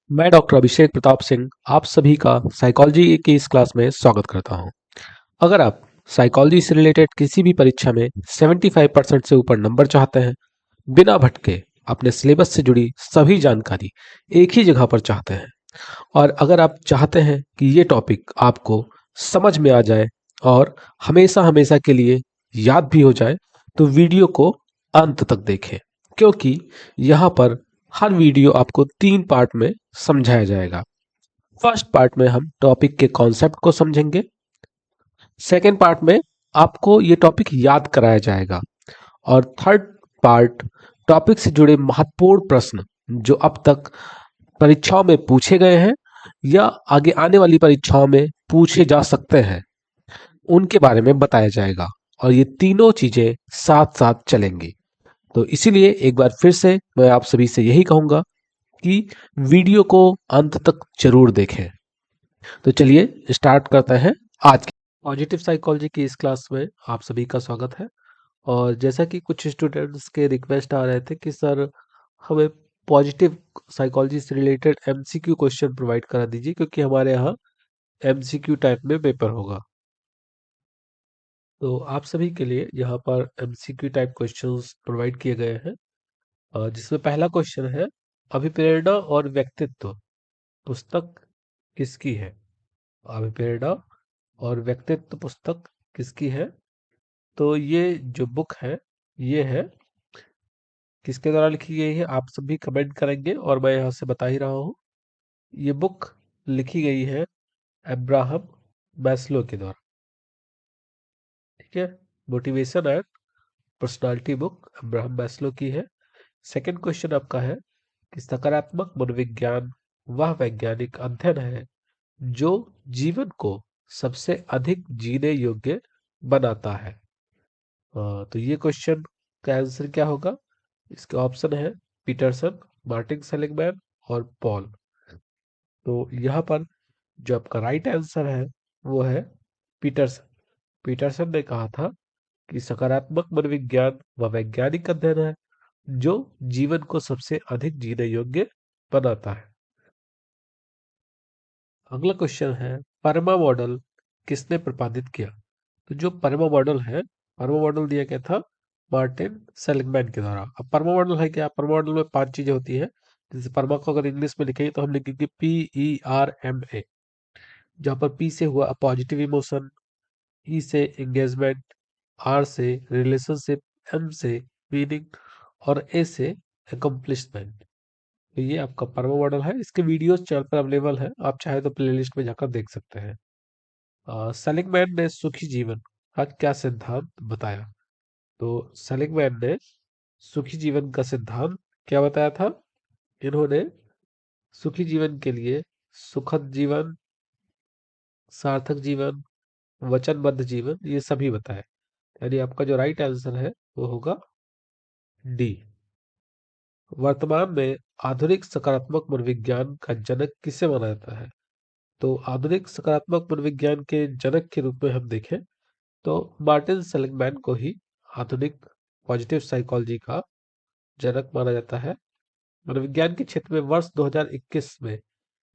मैं डॉक्टर अभिषेक प्रताप सिंह आप सभी का साइकोलॉजी की इस क्लास में स्वागत करता हूं। अगर आप साइकोलॉजी से रिलेटेड किसी भी परीक्षा में 75% से ऊपर नंबर चाहते हैं, बिना भटके अपने सिलेबस से जुड़ी सभी जानकारी एक ही जगह पर चाहते हैं, और अगर आप चाहते हैं कि ये टॉपिक आपको समझ में आ जाए और हमेशा हमेशा के लिए याद भी हो जाए, तो वीडियो को अंत तक देखें, क्योंकि यहाँ पर हर वीडियो आपको 3 पार्ट में समझाया जाएगा। फर्स्ट पार्ट में हम टॉपिक के कॉन्सेप्ट को समझेंगे। सेकेंड पार्ट में आपको ये टॉपिक याद कराया जाएगा, और थर्ड पार्ट टॉपिक से जुड़े महत्वपूर्ण प्रश्न जो अब तक परीक्षाओं में पूछे गए हैं या आगे आने वाली परीक्षाओं में पूछे जा सकते हैं, उनके बारे में बताया जाएगा। और ये तीनों चीजें साथ साथ चलेंगी। तो इसीलिए एक बार फिर से मैं आप सभी से यही कहूंगा कि वीडियो को अंत तक जरूर देखें। तो चलिए स्टार्ट करते हैं आज की पॉजिटिव साइकोलॉजी की इस क्लास में। आप सभी का स्वागत है। और जैसा कि कुछ स्टूडेंट्स के रिक्वेस्ट आ रहे थे कि सर हमें पॉजिटिव साइकोलॉजी से रिलेटेड एमसीक्यू क्वेश्चन प्रोवाइड करा दीजिए, क्योंकि हमारे यहाँ एमसीक्यू टाइप में पेपर होगा। तो आप सभी के लिए यहाँ पर एमसीक्यू टाइप क्वेश्चंस प्रोवाइड किए गए हैं, जिसमें पहला क्वेश्चन है, अभिप्रेरणा और व्यक्तित्व पुस्तक किसकी है? अभिप्रेरणा और व्यक्तित्व पुस्तक किसकी है? तो ये जो बुक है, ये है किसके द्वारा लिखी गई है? आप सभी कमेंट करेंगे और मैं यहाँ से बता ही रहा हूँ। ये बुक लिखी गई है अब्राहम मैस्लो के द्वारा। ठीक है, motivation and personality book Abraham Maslow की है। सेकंड क्वेश्चन आपका है कि सकारात्मक मनोविज्ञान वह वैज्ञानिक अध्ययन है जो जीवन को सबसे अधिक जीने योग्य बनाता है। तो ये क्वेश्चन का आंसर क्या होगा? इसके ऑप्शन है पीटरसन, मार्टिन सेलिगमैन और पॉल। तो यहाँ पर जो आपका राइट आंसर है वो है पीटरसन। पीटरसन ने कहा था कि सकारात्मक मनोविज्ञान वह वैज्ञानिक अध्ययन है जो जीवन को सबसे अधिक जीने योग्य बनाता है। अगला क्वेश्चन है, परमा मॉडल किसने प्रतिपादित किया? तो जो परमा मॉडल है, परमा मॉडल दिया गया था मार्टिन सेलिगमैन के द्वारा। अब परमा मॉडल है क्या? परमा मॉडल में 5 चीजें होती है। जैसे परमा को अगर इंग्लिश में लिखेंगे तो हम लिखेंगे PERMA, जहाँ पर पी से हुआ पॉजिटिव इमोशन, ई से एंगेजमेंट, आर से रिलेशनशिप, एम से मीनिंग और ए से अकम्प्लिशमेंट। तो ये आपका परमा मॉडल है। इसके वीडियोस चैनल पर अवेलेबल है, आप चाहे तो प्लेलिस्ट में जाकर देख सकते हैं। सेलिगमैन ने सुखी जीवन का क्या सिद्धांत बताया? तो सेलिगमैन ने सुखी जीवन का सिद्धांत क्या बताया था? इन्होंने सुखी जीवन के लिए सुखद जीवन, सार्थक जीवन, वचनबद्ध जीवन, ये सभी बताए। यानी आपका जो राइट आंसर है वो होगा डी। वर्तमान में आधुनिक सकारात्मक मनोविज्ञान का जनक किसे माना जाता है? तो आधुनिक सकारात्मक मनोविज्ञान के जनक के रूप में हम देखें तो मार्टिन सेलिगमैन को ही आधुनिक पॉजिटिव साइकोलॉजी का जनक माना जाता है। मनोविज्ञान के क्षेत्र में वर्ष 2021 में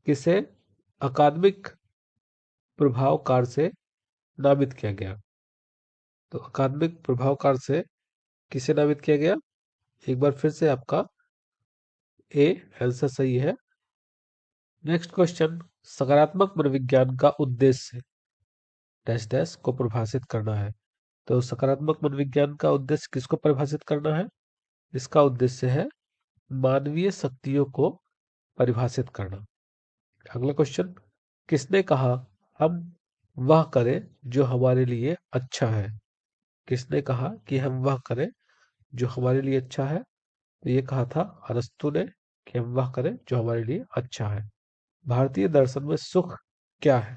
किसे अकादमिक प्रभावकार से नामित किया गया? तो अकादमिक प्रभावकार से किसे नामित किया गया? एक बार फिर से आपका ए आंसर सही है। नेक्स्ट क्वेश्चन, सकारात्मक मनोविज्ञान का उद्देश्य डैश डैश को परिभाषित करना है। तो सकारात्मक मनोविज्ञान का उद्देश्य किसको परिभाषित करना है? इसका उद्देश्य है मानवीय शक्तियों को परिभाषित करना। अगला क्वेश्चन, किसने कहा हम वह करें जो हमारे लिए अच्छा है? किसने कहा कि हम वह करें जो हमारे लिए अच्छा है? तो ये कहा था अरस्तु ने कि हम वह करें जो हमारे लिए अच्छा है। भारतीय दर्शन में सुख क्या है?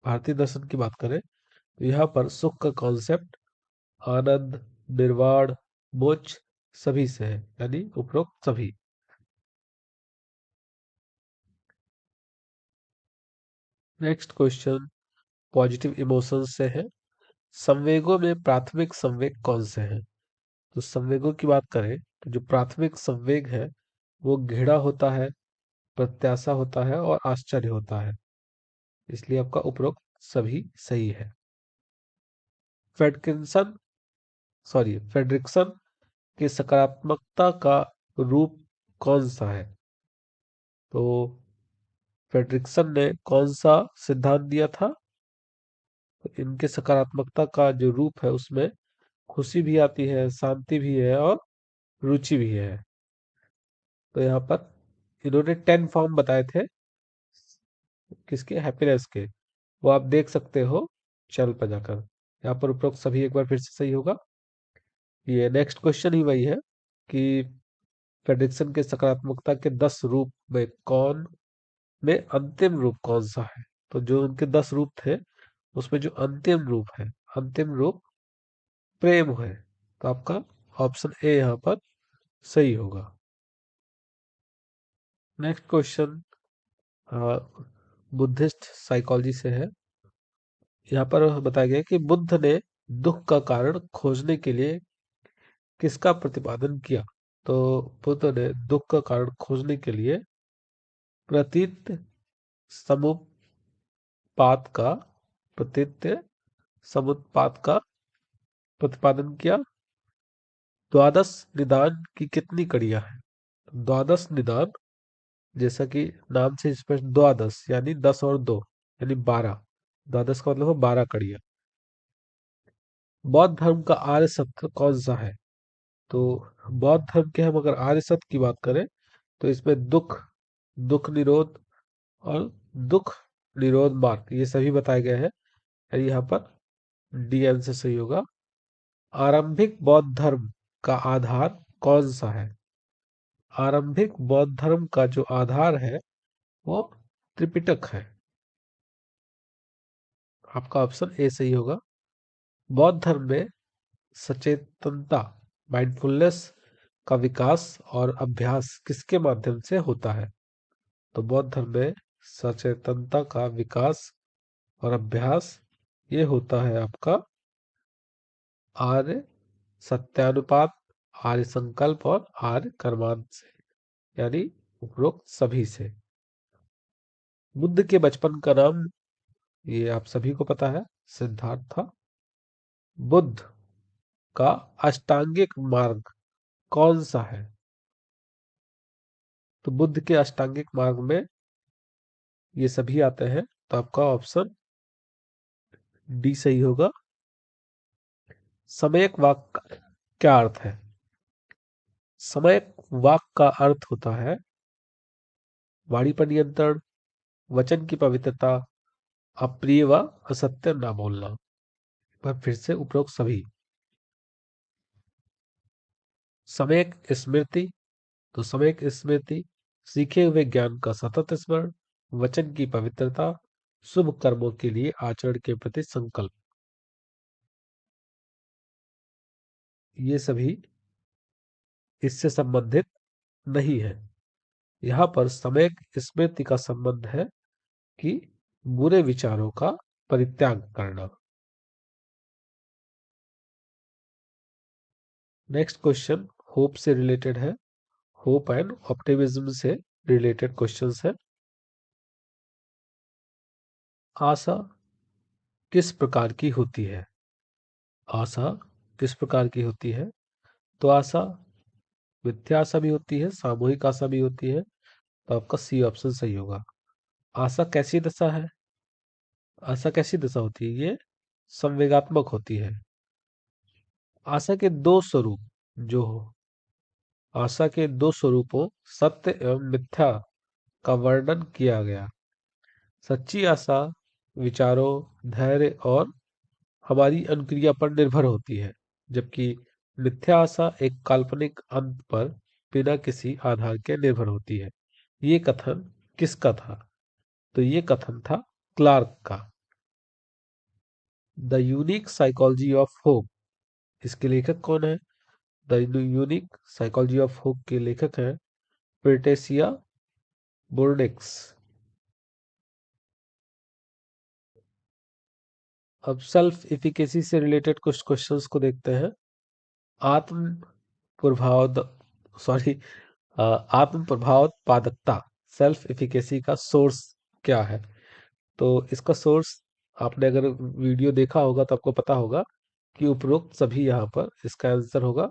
भारतीय दर्शन की बात करें तो यहाँ पर सुख का कॉन्सेप्ट आनंद, निर्वाण, मोक्ष सभी से है, यानी उपरोक्त सभी। नेक्स्ट क्वेश्चन पॉजिटिव इमोशंस से है। संवेगों में प्राथमिक संवेग कौन से हैं? तो संवेगों की बात करें तो जो प्राथमिक संवेग है वो घृणा होता है, प्रत्याशा होता है और आश्चर्य होता है, इसलिए आपका उपरोक्त सभी सही है। फेडकिंसन फेडरिक्सन की सकारात्मकता का रूप कौन सा है? तो फ्रेडरिक्सन ने कौन सा सिद्धांत दिया था? तो इनके सकारात्मकता का जो रूप है उसमें खुशी भी आती है, शांति भी है और रुचि भी है। तो यहाँ पर इन्होंने 10 फॉर्म बताए थे किसके, हैप्पीनेस के, वो आप देख सकते हो चैनल पर जाकर। यहाँ पर उपरोक्त सभी एक बार फिर से सही होगा। ये नेक्स्ट क्वेश्चन ही वही है कि फ्रेडरिक्सन के सकारात्मकता के 10 रूप में अंतिम रूप कौन सा है? तो जो उनके 10 रूप थे उसमें जो अंतिम रूप है, अंतिम रूप प्रेम है। तो आपका ऑप्शन ए यहाँ पर सही होगा। नेक्स्ट क्वेश्चन बुद्धिस्ट साइकोलॉजी से है। यहाँ पर बताया गया कि बुद्ध ने दुख का कारण खोजने के लिए किसका प्रतिपादन किया? तो बुद्ध ने दुख का कारण खोजने के लिए प्रतीत समुत्पात का प्रतीत समुत्पात का प्रतिपादन किया। द्वादश निदान की कितनी कड़ियां हैं? द्वादश निदान, जैसा कि नाम से स्पष्ट, द्वादश यानी 10 और 2 यानी 12। द्वादश का मतलब है 12 कड़ियां। बौद्ध धर्म का आर्य सत्य कौन सा है? तो बौद्ध धर्म के हम अगर आर्य सत्य की बात करें तो इसमें दुख, दुख निरोध और दुख निरोध मार्ग, ये सभी बताए गए हैं। यानी यहाँ पर डी आंसर सही होगा। आरंभिक बौद्ध धर्म का आधार कौन सा है? आरंभिक बौद्ध धर्म का जो आधार है वो त्रिपिटक है। आपका ऑप्शन ए सही होगा। बौद्ध धर्म में सचेतनता, माइंडफुलनेस का विकास और अभ्यास किसके माध्यम से होता है? तो बौद्ध धर्म में सचेतनता का विकास और अभ्यास ये होता है आपका आर्य सत्यानुपात, आर्य संकल्प और आर्य कर्मांत से, यानी उपरोक्त सभी से। बुद्ध के बचपन का नाम, ये आप सभी को पता है, सिद्धार्थ था। बुद्ध का अष्टांगिक मार्ग कौन सा है? तो बुद्ध के अष्टांगिक मार्ग में ये सभी आते हैं। तो आपका ऑप्शन डी सही होगा। समयक वाक का क्या अर्थ है? समयक वाक का अर्थ होता है वाणी पर नियंत्रण, वचन की पवित्रता, अप्रिय व असत्य ना बोलना। पर फिर से उपरोक्त सभी। समयक स्मृति, तो समयक स्मृति सीखे हुए ज्ञान का सतत स्मरण, वचन की पवित्रता, शुभ कर्मों के लिए आचरण के प्रति संकल्प, ये सभी इससे संबंधित नहीं है। यहाँ पर समयक स्मृति का संबंध है कि बुरे विचारों का परित्याग करना। नेक्स्ट क्वेश्चन होप से रिलेटेड है। होप एंड ऑप्टिमिज्म से रिलेटेड क्वेश्चंस है। आशा किस प्रकार की होती है? आशा किस प्रकार की होती है? तो आशा मिथ्या आशा भी होती है, सामूहिक आशा भी होती है। तो आपका सी ऑप्शन सही होगा। आशा कैसी दशा है? आशा कैसी दशा होती है? ये संवेगात्मक होती है। आशा के दो स्वरूप जो हो, आशा के दो स्वरूपों सत्य एवं मिथ्या का वर्णन किया गया। सच्ची आशा विचारों, धैर्य और हमारी अनुक्रिया पर निर्भर होती है, जबकि मिथ्या आशा एक काल्पनिक अंत पर बिना किसी आधार के निर्भर होती है। ये कथन किसका था? तो ये कथन था क्लार्क का। The unique psychology of hope, इसके लेखक कौन है? The unique psychology of hope के लेखक हैं पेट्रिसिया बुर्निक्स। अब सेल्फ इफिकेसी से रिलेटेड कुछ क्वेश्चंस को देखते हैं। आत्म प्रभाव सॉरी आत्म प्रभावोत्पादकता सेल्फ एफिकेसी का सोर्स क्या है? तो इसका सोर्स, आपने अगर वीडियो देखा होगा तो आपको पता होगा कि उपरोक्त सभी यहाँ पर, इसका आंसर होगा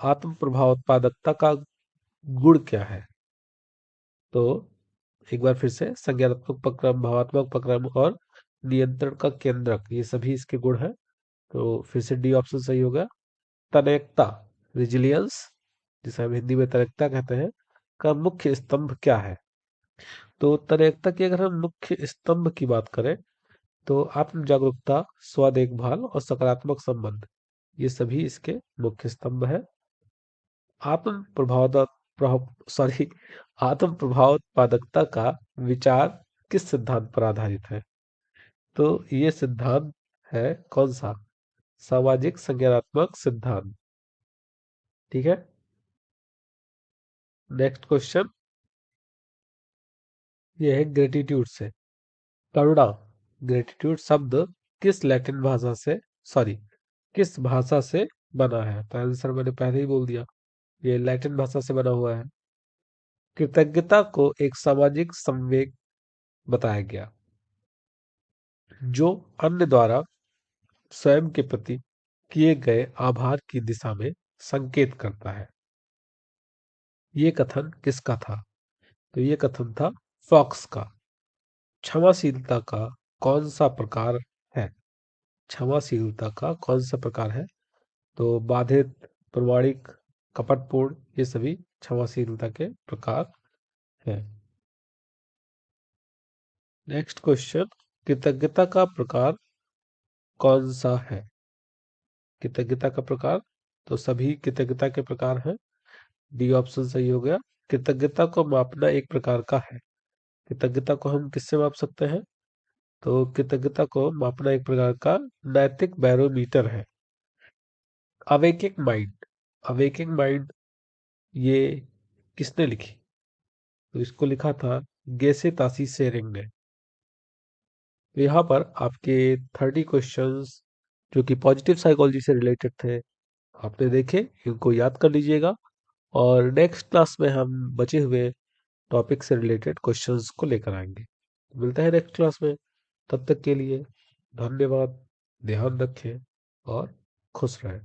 आत्म प्रभावोत्पादकता का गुण क्या है? तो एक बार फिर से, संज्ञानात्मक उपक्रम, भावात्मक उपक्रम और नियंत्रण का केंद्रक, ये सभी इसके गुण हैं। तो फिर से डी ऑप्शन सही होगा। तन्यकता, रेजिलियंस, जिसे हम हिंदी में तन्यकता कहते हैं, का मुख्य स्तंभ क्या है? तो तन्यकता की अगर हम मुख्य स्तंभ की बात करें तो आत्म जागरूकता, स्व देखभाल और सकारात्मक संबंध, ये सभी इसके मुख्य स्तंभ है। आत्म प्रभाव सॉरी आत्म प्रभावोत्पादकता का विचार किस सिद्धांत पर आधारित है? तो ये सिद्धांत है कौन सा? सामाजिक संज्ञानात्मक सिद्धांत। ठीक है, नेक्स्ट क्वेश्चन ये है ग्रेटिट्यूड से। करुणा, ग्रेटिट्यूड शब्द किस लैटिन भाषा से, सॉरी किस भाषा से बना है? तो आंसर मैंने पहले ही बोल दिया, ये लैटिन भाषा से बना हुआ है। कृतज्ञता को एक सामाजिक संवेग बताया गया जो अन्य द्वारा स्वयं के प्रति किए गए आभार की दिशा में संकेत करता है। ये कथन किसका था? तो ये कथन था फॉक्स का। क्षमाशीलता का कौन सा प्रकार है? क्षमाशीलता का कौन सा प्रकार है? तो बाधित, प्रमाणिक, कपटपूर्ण, ये सभी क्षमाशीलता के प्रकार हैं। नेक्स्ट क्वेश्चन, कृतज्ञता का प्रकार कौन सा है? कृतज्ञता का प्रकार, तो सभी कृतज्ञता के प्रकार हैं। डी ऑप्शन सही हो गया। कृतज्ञता को मापना एक प्रकार का है। कृतज्ञता को हम किससे माप सकते हैं? तो कृतज्ञता को मापना एक प्रकार का नैतिक बैरोमीटर है। अवेकिंग माइंड, अवेकिंग माइंड ये किसने लिखी? तो इसको लिखा था गेसे तासी सेरिंग ने। तो यहाँ पर आपके 30 क्वेश्चंस जो कि पॉजिटिव साइकोलॉजी से रिलेटेड थे, आपने देखे, इनको याद कर लीजिएगा। और नेक्स्ट क्लास में हम बचे हुए टॉपिक से रिलेटेड क्वेश्चंस को लेकर आएंगे। मिलते हैं नेक्स्ट क्लास में, तब तक के लिए धन्यवाद। ध्यान रखें और खुश रहें।